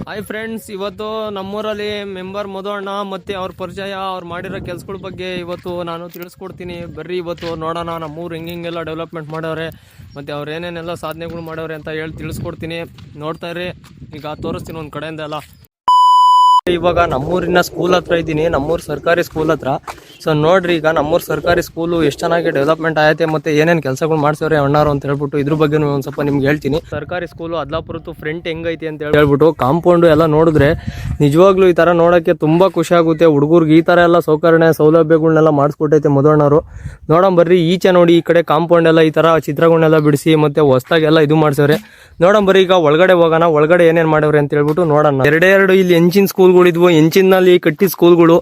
Hi friends, ಇವತ್ತು ನಮ್ಮೂರಲ್ಲಿ member ಮಧುವಣ್ಣ ಮತ್ತು ಅವ್ರ ಪರಿಚಯ ಅವ್ರು ಮಾಡಿರೋ ಕೆಲಸಗಳ ಬಗ್ಗೆ ಇವತ್ತು ನಾನು ತಿಳಿಸ್ಕೊಡ್ತೀನಿ. ಬರ್ರಿ ಇವತ್ತು ನೋಡೋಣ ನಮ್ಮೂರು ಹೆಂಗೆಲ್ಲ ಡೆವಲಪ್ಮೆಂಟ್ ಮಾಡವ್ರೆ ಮತ್ತು ಅವ್ರು ಏನೇನೆಲ್ಲ ಸಾಧನೆಗಳು ಮಾಡವ್ರೆ ಅಂತ ಹೇಳಿ ತಿಳಿಸ್ಕೊಡ್ತೀನಿ. ನೋಡ್ತಾ ಇರಿ, ಈಗ ತೋರಿಸ್ತೀನಿ ಒಂದು ಕಡೆಯಿಂದ ಎಲ್ಲ. ಇವಾಗ ನಮ್ಮೂರಿನ ಸ್ಕೂಲ್ ಹತ್ರ ಇದ್ದೀನಿ, ನಮ್ಮೂರು ಸರ್ಕಾರಿ ಸ್ಕೂಲ್ ಹತ್ರ. ಸೊ ನೋಡ್ರಿ, ಈಗ ನಮ್ಮೂರು ಸರ್ಕಾರಿ ಸ್ಕೂಲು ಎಷ್ಟು ಚೆನ್ನಾಗಿ ಡೆವಲಪ್ಮೆಂಟ್ ಆಯ್ತೆ ಮತ್ತು ಏನೇನು ಕೆಲಸಗಳು ಮಾಡ್ಸವ್ರೆ ಅಣ್ಣಾರು ಅಂತ ಹೇಳ್ಬಿಟ್ಟು ಇದ್ರ ಬಗ್ಗೆ ಒಂದು ಸ್ವಲ್ಪ ನಿಮ್ಗೆ ಹೇಳ್ತೀನಿ. ಸರ್ಕಾರಿ ಸ್ಕೂಲು ಅದ್ಲಾಪುರದ್ದು ಫ್ರಂಟ್ ಹೆಂಗೈತಿ ಅಂತ ಹೇಳ್ಬಿಟ್ಟು ಕಾಂಪೌಂಡು ಎಲ್ಲ ನೋಡಿದ್ರೆ ನಿಜವಾಗ್ಲೂ ಈ ಥರ ನೋಡೋಕ್ಕೆ ತುಂಬ ಖುಷಿ ಆಗುತ್ತೆ. ಹುಡುಗರಿಗೆ ಈ ಥರ ಎಲ್ಲ ಸೌಲಭ್ಯಗಳನ್ನೆಲ್ಲ ಮಾಡಿಸ್ಕೊಟ್ಟೈತೆ ಮಧುವಣ್ಣರು. ನೋಡಂಬರ್ರಿ, ಈಚೆ ನೋಡಿ ಈ ಕಡೆ ಕಾಂಪೌಂಡ್ ಎಲ್ಲ ಈ ಥರ ಚಿತ್ರಗಳನ್ನೆಲ್ಲ ಬಿಡಿಸಿ ಮತ್ತು ಹೊಸ್ದಾಗೆಲ್ಲ ಇದು ಮಾಡ್ಸವ್ರೆ. ನೋಡಂಬರ್ರಿ, ಈಗ ಒಳಗಡೆ ಹೋಗೋಣ, ಒಳಗಡೆ ಏನೇನು ಮಾಡವ್ರೆ ಅಂತ ಹೇಳ್ಬಿಟ್ಟು ನೋಡೋಣ. ಎರಡೆರಡು ಇಲ್ಲಿ ಹೆಂಚಿನ ಸ್ಕೂಲ್ಗಳಿದ್ವು, ಹೆಂಚಿನಲ್ಲಿ ಕಟ್ಟಿದ ಸ್ಕೂಲ್ಗಳು,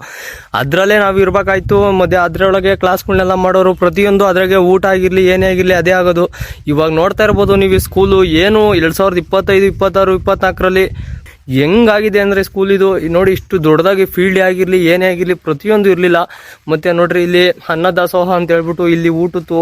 ಅದರಲ್ಲೇ ನಾವು ಇರ್ಬೇಕಾಯ್ತು. ಮತ್ತೆ ಅದರೊಳಗೆ ಕ್ಲಾಸ್ಗಳನ್ನೆಲ್ಲ ಮಾಡೋರು, ಪ್ರತಿಯೊಂದು ಅದ್ರಾಗೆ ಊಟ ಆಗಿರಲಿ ಏನೇ ಆಗಿರಲಿ ಅದೇ ಆಗೋದು. ಇವಾಗ ನೋಡ್ತಾ ಇರ್ಬೋದು ನೀವು ಈ ಸ್ಕೂಲು ಏನು 2025, 26, 24ರಲ್ಲಿ ಹೆಂಗಾಗಿದೆ ಅಂದರೆ ಸ್ಕೂಲ್ ಇದು ನೋಡಿ. ಇಷ್ಟು ದೊಡ್ಡದಾಗಿ ಫೀಲ್ಡ್ ಆಗಿರಲಿ ಏನೇ ಆಗಿರಲಿ ಪ್ರತಿಯೊಂದು ಇರಲಿಲ್ಲ. ಮತ್ತು ನೋಡ್ರಿ, ಇಲ್ಲಿ ಅನ್ನದಾಸೋಹ ಅಂತ ಹೇಳ್ಬಿಟ್ಟು ಇಲ್ಲಿ ಊಟದ್ದು,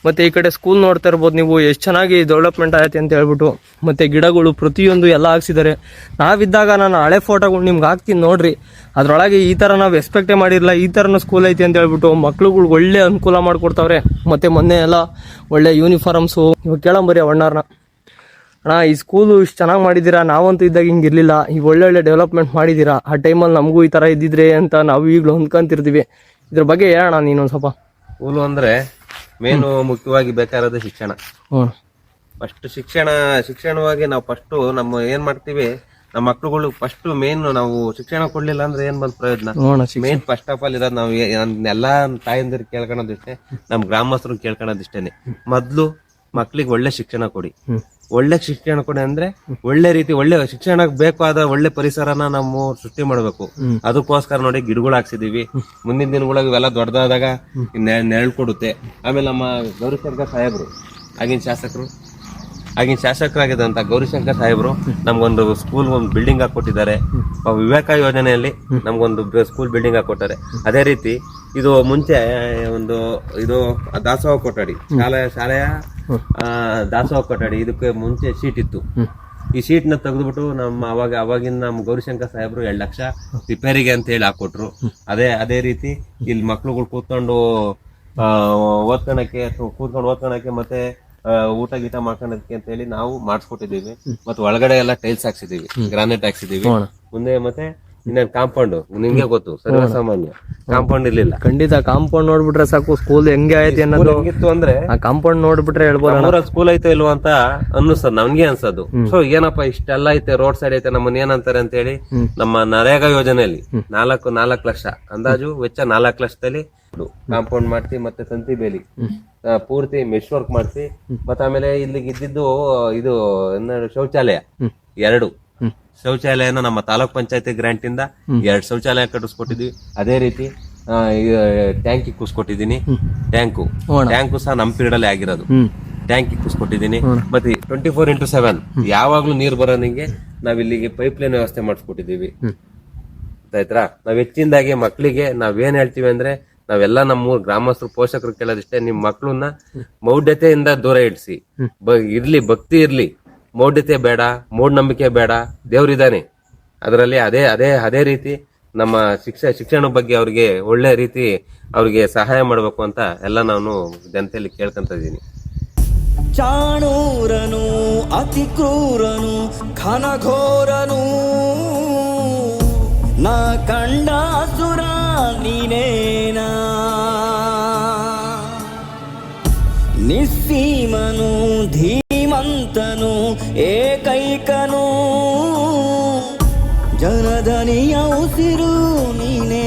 ಮತ್ತು ಈ ಕಡೆ ಸ್ಕೂಲ್ ನೋಡ್ತಾ ಇರ್ಬೋದು ನೀವು ಎಷ್ಟು ಚೆನ್ನಾಗಿ ಡೆವಲಪ್ಮೆಂಟ್ ಆಯ್ತು ಅಂತ ಹೇಳ್ಬಿಟ್ಟು. ಮತ್ತು ಗಿಡಗಳು ಪ್ರತಿಯೊಂದು ಎಲ್ಲ ಹಾಕ್ಸಿದ್ದಾರೆ. ನಾವಿದ್ದಾಗ ನಾನು ಹಳೆ ಫೋಟೋಗಳು ನಿಮ್ಗೆ ಹಾಕ್ತೀನಿ ನೋಡ್ರಿ. ಅದರೊಳಗೆ ಈ ಥರ ನಾವು ಎಕ್ಸ್ಪೆಕ್ಟೇ ಮಾಡಿರಲಿಲ್ಲ, ಈ ಥರನೂ ಸ್ಕೂಲ್ ಐತಿ ಅಂತ ಹೇಳ್ಬಿಟ್ಟು. ಮಕ್ಳುಗಳ್ಗೆ ಒಳ್ಳೆ ಅನುಕೂಲ ಮಾಡಿಕೊಡ್ತಾವ್ರೆ. ಮತ್ತು ಮೊನ್ನೆ ಎಲ್ಲ ಒಳ್ಳೆ ಯೂನಿಫಾರ್ಮ್ಸು. ಇವಾಗ ಕೇಳಂಬರಿ ಅಣ್ಣಾರನ್ನ, ಅಣ್ಣ ಈ ಸ್ಕೂಲು ಇಷ್ಟು ಚೆನ್ನಾಗಿ ಮಾಡಿದ್ದೀರಾ, ನಾವಂತೂ ಇದ್ದಾಗ ಹಿಂಗಿರಲಿಲ್ಲ, ಈಗ ಒಳ್ಳೊಳ್ಳೆ ಡೆವಲಪ್ಮೆಂಟ್ ಮಾಡಿದ್ದೀರಾ. ಆ ಟೈಮಲ್ಲಿ ನಮಗೂ ಈ ಥರ ಇದ್ದಿದ್ರೆ ಅಂತ ನಾವು ಈಗಲೂ ಹೊಂದ್ಕೊಂತಿರ್ತೀವಿ. ಇದ್ರ ಬಗ್ಗೆ ಹೇಳೋಣ ನೀನು ಸ್ವಲ್ಪ. ಸ್ಕೂಲು ಅಂದರೆ ಮೇನು ಮುಖ್ಯವಾಗಿ ಬೇಕಾಗಿರೋದು ಶಿಕ್ಷಣ. ಫಸ್ಟ್ ಶಿಕ್ಷಣವಾಗಿ ನಾವು ಫಸ್ಟ್ ನಮ್ಮ ಏನ್ ಮಾಡ್ತೀವಿ, ನಮ್ಮ ಮಕ್ಳುಗಳು ಫಸ್ಟ್ ಮೇನ್ ನಾವು ಶಿಕ್ಷಣ ಕೊಡ್ಲಿಲ್ಲ ಅಂದ್ರೆ ಏನ್ ಬಂದ್ ಪ್ರಯೋಜನ. ಮೇನ್ ಫಸ್ಟ್ ಆಫ್ ಆಲ್ ಇರೋದು ನಾವು ಎಲ್ಲಾ ತಾಯಂದಿರು ಕೇಳ್ಕೊಳೋದಿಷ್ಟೇ, ನಮ್ ಗ್ರಾಮಸ್ಥರು ಕೇಳ್ಕೊಳೋದಿಷ್ಟೇನೆ. ಮೊದ್ಲು ಮಕ್ಳಿಗೆ ಒಳ್ಳೆ ಶಿಕ್ಷಣ ಕೊಡಿ. ಒಳ್ಳೆ ಶಿಕ್ಷಣ ಕೊಡಿ ಅಂದ್ರೆ ಒಳ್ಳೆ ರೀತಿ ಒಳ್ಳೆ ಶಿಕ್ಷಣಕ್ಕೆ ಬೇಕಾದ ಒಳ್ಳೆ ಪರಿಸರನ ನಾವು ಸೃಷ್ಟಿ ಮಾಡ್ಬೇಕು. ಅದಕ್ಕೋಸ್ಕರ ನೋಡಿ ಗಿಡಗಳು ಹಾಕ್ಸಿದೀವಿ. ಮುಂದಿನ ದಿನಗಳಿಗೆ ಇವೆಲ್ಲ ದೊಡ್ಡದಾದಾಗ ನೆರಳು ಕೊಡುತ್ತೆ. ಆಮೇಲೆ ನಮ್ಮ ಗೌರಿಶಂಕರ್ ಸಾಹೇಬ್ರು, ಆಗಿನ ಶಾಸಕರಾಗಿದ್ದಂತ ಗೌರಿಶಂಕರ್ ಸಾಹೇಬ್ರು ನಮ್ಗೊಂದು ಸ್ಕೂಲ್ ಒಂದು ಬಿಲ್ಡಿಂಗ್ ಹಾಕೊಟ್ಟಿದ್ದಾರೆ. ವಿವೇಕ ಯೋಜನೆಯಲ್ಲಿ ನಮ್ಗೊಂದು ಸ್ಕೂಲ್ ಬಿಲ್ಡಿಂಗ್ ಹಾಕೊಟ್ಟಾರೆ. ಅದೇ ರೀತಿ ಇದು ಮುಂಚೆ ಇದು ದಾಸೋಹ ಕೊಠಡಿ, ಶಾಲೆಯ ದಾಸೋಹ ಕೊಠಡಿ. ಇದಕ್ಕೆ ಮುಂಚೆ ಶೀಟ್ ಇತ್ತು. ಈ ಶೀಟ್ ನ ತೆಗೆದ್ಬಿಟ್ಟು ಅವಾಗಿನ ನಮ್ಮ ಗೌರಿಶಂಕರ್ ಸಾಹೇಬ್ರು 2 ಲಕ್ಷ ರಿಪೇರಿಗೆ ಅಂತ ಹೇಳಿ ಹಾಕೊಟ್ರು. ಅದೇ ರೀತಿ ಇಲ್ಲಿ ಮಕ್ಳುಗಳು ಕೂತ್ಕೊಂಡು ಓದ್ಕೊಳಕ್ಕೆ ಮತ್ತೆ ಊಟ ಗೀಟ ಮಾಡ್ಕೊಳಕ್ಕೆ ಅಂತ ಹೇಳಿ ನಾವು ಮಾಡಿಸ್ಕೊಟ್ಟಿದೀವಿ. ಮತ್ತೆ ಒಳಗಡೆ ಎಲ್ಲ ಟೈಲ್ಸ್ ಹಾಕ್ಸಿದೀವಿ, ಗ್ರಾನೈಟ್ ಹಾಕ್ಸಿದೀವಿ. ಮುಂದೆ ಮತ್ತೆ ಇನ್ನೇನು ಕಾಂಪೌಂಡ್ ನಿಮ್ಗೆ ಗೊತ್ತು, ಸರ್ವಸಾಮಾನ್ಯ ಕಾಂಪೌಂಡ್ ಇರ್ಲಿಲ್ಲ. ಖಂಡಿತ ಕಾಂಪೌಂಡ್ ನೋಡ್ಬಿಟ್ರೆ ಸಾಕು ಸ್ಕೂಲ್ ಹೆಂಗೆ ಐತಿ ಅನ್ನೋದು. ಹೆಂಗಿತ್ತು ಅಂದ್ರೆ ಆ ಕಾಂಪೌಂಡ್ ನೋಡ್ಬಿಟ್ರೆ ಹೇಳ್ಬೋದು ಸ್ಕೂಲ್ ಐತೆ ಇಲ್ವಾ ಅಂತ ಅನ್ನಿಸ್ತದ, ನಮ್ಗೆ ಅನ್ಸೋದು. ಸೊ ಏನಪ್ಪಾ ಇಷ್ಟೆಲ್ಲ ಐತೆ, ರೋಡ್ ಸೈಡ್ ಐತೆ, ನಮ್ಮನ್ನ ಏನಂತಾರೆ ಅಂತ ಹೇಳಿ ನಮ್ಮ ನರೇಗಾ ಯೋಜನೆಯಲ್ಲಿ 4 ಲಕ್ಷ ಅಂದಾಜು ವೆಚ್ಚ, 4 ಲಕ್ಷದಲ್ಲಿ ಕಾಂಪೌಂಡ್ ಮಾಡಿಸಿ ಮತ್ತೆ ತಂತಿ ಬೇಲಿ ಪೂರ್ತಿ ಮೆಶ್ ವರ್ಕ್ ಮಾಡಿಸಿ, ಮತ್ತೆ ಆಮೇಲೆ ಇಲ್ಲಿಗೆ ಇದ್ದಿದ್ದು ಇದು ಶೌಚಾಲಯ 2 ಶೌಚಾಲಯನ ನಮ್ಮ ತಾಲೂಕ್ ಪಂಚಾಯತಿ ಗ್ರಾಂಟ್ ಇಂದ 2 ಶೌಚಾಲಯ ಕಟ್ಟಿಸ್ಕೊಟ್ಟಿದ್ವಿ. ಅದೇ ರೀತಿ ಟ್ಯಾಂಕಿ ಕೂಸ್ಕೊಟ್ಟಿದ್ದೀನಿ. ಟ್ಯಾಂಕು ಸಹ ನಮ್ಮ ಪೀರಿಯಡ್ ಅಲ್ಲಿ ಆಗಿರೋದು. ಟ್ಯಾಂಕಿ ಕೂಸ್ಕೊಟ್ಟಿದ್ದೀನಿ. ಮತ್ತೆ 24x7 ಯಾವಾಗ್ಲೂ ನೀರ್ ಬರೋನಿಗೆ ನಾವ್ ಇಲ್ಲಿಗೆ ಪೈಪ್ ಲೈನ್ ವ್ಯವಸ್ಥೆ ಮಾಡಿಸ್ಕೊಟ್ಟಿದೀವಿ. ಆಯ್ತಾ, ನಾವ್ ಹೆಚ್ಚಿನದಾಗಿ ಮಕ್ಳಿಗೆ ನಾವೇನ್ ಹೇಳ್ತೀವಿ ಅಂದ್ರೆ, ನಾವೆಲ್ಲ ನಮ್ಮೂರ್ ಗ್ರಾಮಸ್ಥರು ಪೋಷಕರು ಕೇಳೋದಿಷ್ಟೇ, ನಿಮ್ ಮಕ್ಳನ್ನ ಮೌಢ್ಯತೆಯಿಂದ ದೂರ ಇಡ್ಸಿ. ಭಕ್ತಿ ಇರ್ಲಿ, ಮೌಢ್ಯತೆ ಬೇಡ, ಮೂಢನಂಬಿಕೆ ಬೇಡ. ದೇವ್ರಿದ್ದಾನೆ ಅದರಲ್ಲಿ. ಅದೇ ರೀತಿ ನಮ್ಮ ಶಿಕ್ಷಣ ಬಗ್ಗೆ ಅವ್ರಿಗೆ ಒಳ್ಳೆ ರೀತಿ ಅವ್ರಿಗೆ ಸಹಾಯ ಮಾಡ್ಬೇಕು ಅಂತ ಎಲ್ಲ ನಾನು ಜನತೆಯಲ್ಲಿ ಕೇಳ್ಕೊಂತ ಇದೀನಿ. ಚಾಣೂರನು ಅತಿ ಕ್ರೂರನು ಘನಘೋರನು ನಾ ಕಂಡ ಸುರ ನೀನೇನಾ, ನಿಸ್ಸೀಮನು ಧೀಮಂತನು ಏಕೈಕನು ಜನಧನಿಯ ಉಸಿರು ನೀನೇ.